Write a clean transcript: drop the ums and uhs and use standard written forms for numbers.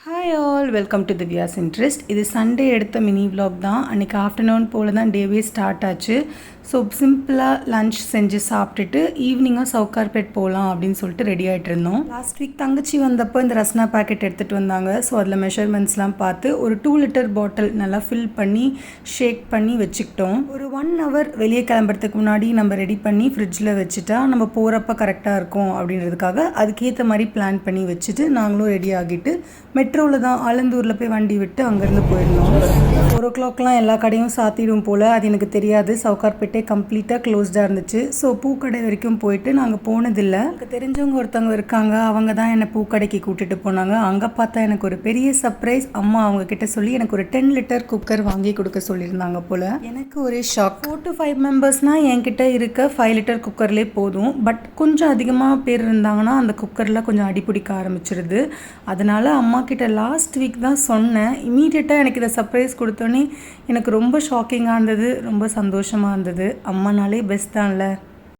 Hi all, welcome to Divya's interest. இது Sunday எடுத்த mini vlog தான். அன்றைக்கி ஆஃப்டர்நூன் போல் தான் டேவே ஸ்டார்ட் ஆச்சு. ஸோ சிம்பிளாக லன்ச் செஞ்சு சாப்பிட்டுட்டு ஈவினிங்காக சவுகார்பேட் போகலாம் அப்படின்னு சொல்லிட்டு ரெடி ஆகிட்டு இருந்தோம். லாஸ்ட் வீக் தங்கச்சி வந்தப்போ இந்த ரஸ்னா பேக்கெட் எடுத்துகிட்டு வந்தாங்க. ஸோ அதில் மெஷர்மெண்ட்ஸ்லாம் பார்த்து ஒரு 2 லிட்டர் பாட்டில் நல்லா ஃபில் பண்ணி ஷேக் பண்ணி வச்சுக்கிட்டோம். ஒரு 1 hour வெளியே கிளம்புறதுக்கு முன்னாடி நம்ம ரெடி பண்ணி ஃப்ரிட்ஜில் வச்சுட்டா நம்ம போகிறப்ப கரெக்டாக இருக்கும் அப்படின்றதுக்காக அதுக்கேற்ற மாதிரி பிளான் பண்ணி வச்சுட்டு நாங்களும் ரெடி ஆகிட்டு மெட்ரோவில் தான் ஆலந்தூரில் போய் வண்டி விட்டு அங்கேருந்து போயிருந்தோம். 4 o'clockலாம் எல்லா கடையும் சாத்திடும் போல், அது எனக்கு தெரியாது. சவுகார்பேட்டே கம்ப்ளீட்டாக க்ளோஸ்டாக இருந்துச்சு. ஸோ பூக்கடை வரைக்கும் போயிட்டு நாங்கள் போனதில்லை. எனக்கு தெரிஞ்சவங்க ஒருத்தவங்க இருக்காங்க, அவங்க தான் என்னை பூக்கடைக்கு கூட்டிகிட்டு போனாங்க. அங்கே பார்த்தா எனக்கு ஒரு பெரிய சர்ப்ரைஸ். அம்மா அவங்க கிட்ட சொல்லி எனக்கு ஒரு 10 லிட்டர் குக்கர் வாங்கி கொடுக்க சொல்லியிருந்தாங்க போல். எனக்கு ஒரே ஷாக். 4 to 5 மெம்பர்ஸ்னால் என்கிட்ட இருக்க 5 லிட்டர் குக்கர்லேயே போதும். பட் கொஞ்சம் அதிகமாக பேர் இருந்தாங்கன்னா அந்த குக்கரில் கொஞ்சம் அடிப்பிடிக்க ஆரம்பிச்சிருது. அதனால் அம்மா கிட்ட லாஸ்ட் வீக் தான் சொன்னேன். இமீடியட்டாக எனக்கு இதை சர்ப்ரைஸ் கொடுத்தோன்னே எனக்கு ரொம்ப ஷாக்கிங்காக இருந்தது, ரொம்ப சந்தோஷமாக இருந்தது. அம்மானாலே பெஸ்ட் தான்ல.